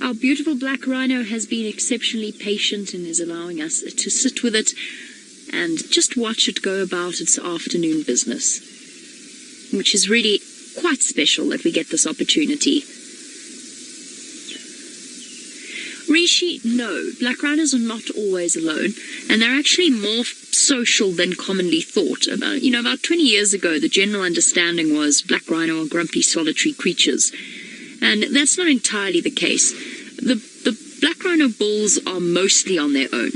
Our beautiful black rhino has been exceptionally patient and is allowing us to sit with it and just watch it go about its afternoon business, which is really quite special that we get this opportunity. Rishi, no, black rhinos are not always alone, and they're actually more social than commonly thought. About 20 years ago, the general understanding was black rhino are grumpy, solitary creatures, and that's not entirely the case. The black rhino bulls are mostly on their own.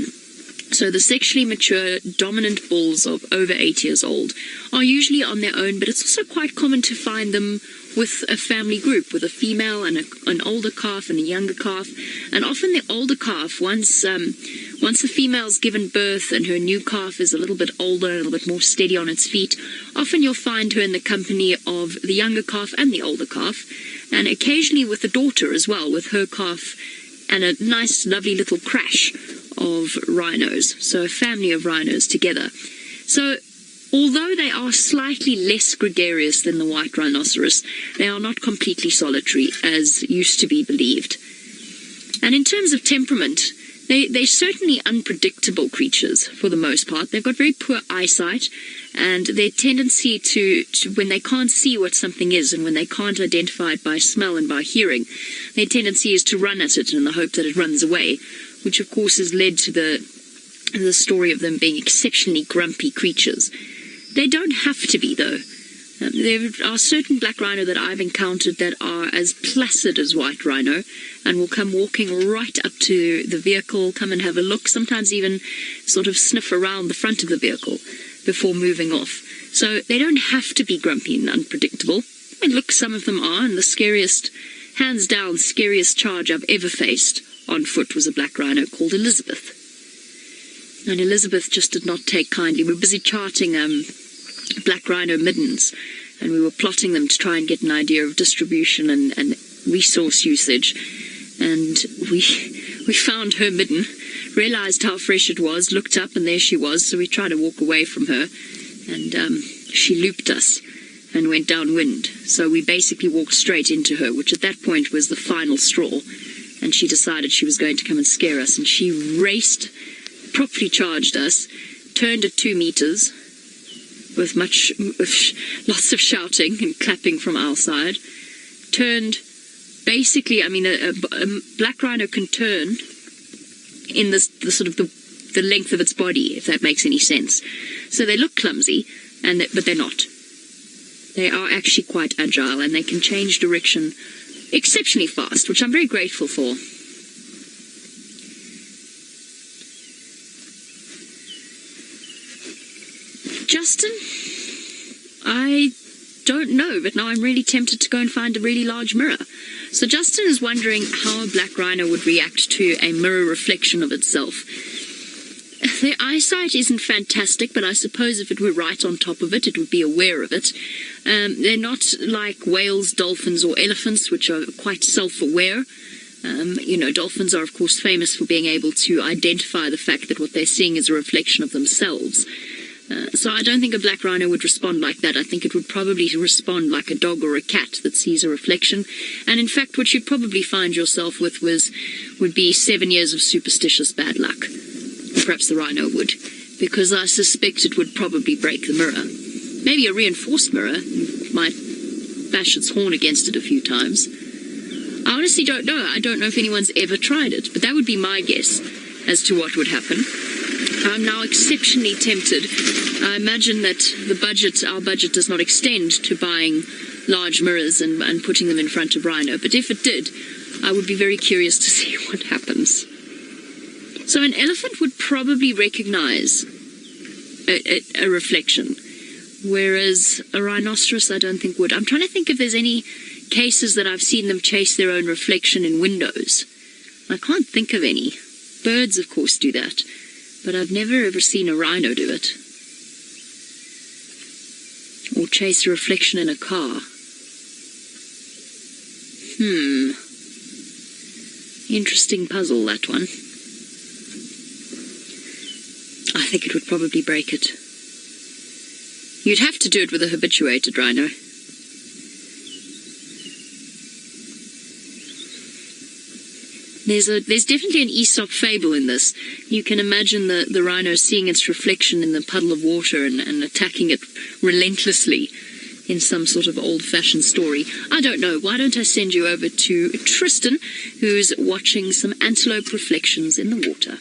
So the sexually mature, dominant bulls of over 8 years old are usually on their own, but it's also quite common to find them with a family group, with a female and an older calf and a younger calf. And often the older calf, once the female's given birth and her new calf is a little bit older, a little bit more steady on its feet, often you'll find her in the company of the younger calf and the older calf, and occasionally with the daughter as well, with her calf and a nice, lovely little crash of rhinos, so a family of rhinos together. So although they are slightly less gregarious than the white rhinoceros, they are not completely solitary, as used to be believed. And in terms of temperament, they're certainly unpredictable creatures for the most part. They've got very poor eyesight, and their tendency to when they can't see what something is and when they can't identify it by smell and by hearing, their tendency is to run at it in the hope that it runs away, which of course has led to the story of them being exceptionally grumpy creatures. They don't have to be, though. There are certain black rhino that I've encountered that are as placid as white rhino and will come walking right up to the vehicle, come and have a look, sometimes even sort of sniff around the front of the vehicle before moving off. So they don't have to be grumpy and unpredictable. And look, some of them are, and the scariest, hands down, scariest charge I've ever faced on foot was a black rhino called Elizabeth. And Elizabeth just did not take kindly. We were busy charting black rhino middens, and we were plotting them to try and get an idea of distribution and resource usage. And we found her midden, realized how fresh it was, looked up, and there she was. So we tried to walk away from her, and she looped us and went downwind. So we basically walked straight into her, which at that point was the final straw. And she decided she was going to come and scare us, and she raced, properly charged us, turned at 2 meters with lots of shouting and clapping from our side, turned basically, a black rhino can turn in the sort of the length of its body, if that makes any sense. So they look clumsy, but they're not. They are actually quite agile, and they can change direction exceptionally fast, which I'm very grateful for. Justin? I don't know, but now I'm really tempted to go and find a really large mirror. So Justin is wondering how a black rhino would react to a mirror reflection of itself. Their eyesight isn't fantastic, but I suppose if it were right on top of it, it would be aware of it. They're not like whales, dolphins, or elephants, which are quite self-aware. Dolphins are, of course, famous for being able to identify the fact that what they're seeing is a reflection of themselves. So I don't think a black rhino would respond like that. I think it would probably respond like a dog or a cat that sees a reflection. And in fact, what you'd probably find yourself with would be 7 years of superstitious bad luck. Perhaps the rhino would, because I suspect it would probably break the mirror. Maybe a reinforced mirror might bash its horn against it a few times. I honestly don't know. I don't know if anyone's ever tried it, but that would be my guess as to what would happen. I'm now exceptionally tempted. I imagine that our budget does not extend to buying large mirrors and putting them in front of rhino, but if it did, I would be very curious to see what happens. So an elephant would probably recognize a reflection, whereas a rhinoceros I don't think would. I'm trying to think if there's any cases that I've seen them chase their own reflection in windows. I can't think of any. Birds, of course, do that, but I've never ever seen a rhino do it. Or chase a reflection in a car. Interesting puzzle, that one. I think it would probably break it. You'd have to do it with a habituated rhino. There's definitely an Aesop fable in this. You can imagine the rhino seeing its reflection in the puddle of water and attacking it relentlessly in some sort of old-fashioned story. I don't know. Why don't I send you over to Tristan, who's watching some antelope reflections in the water?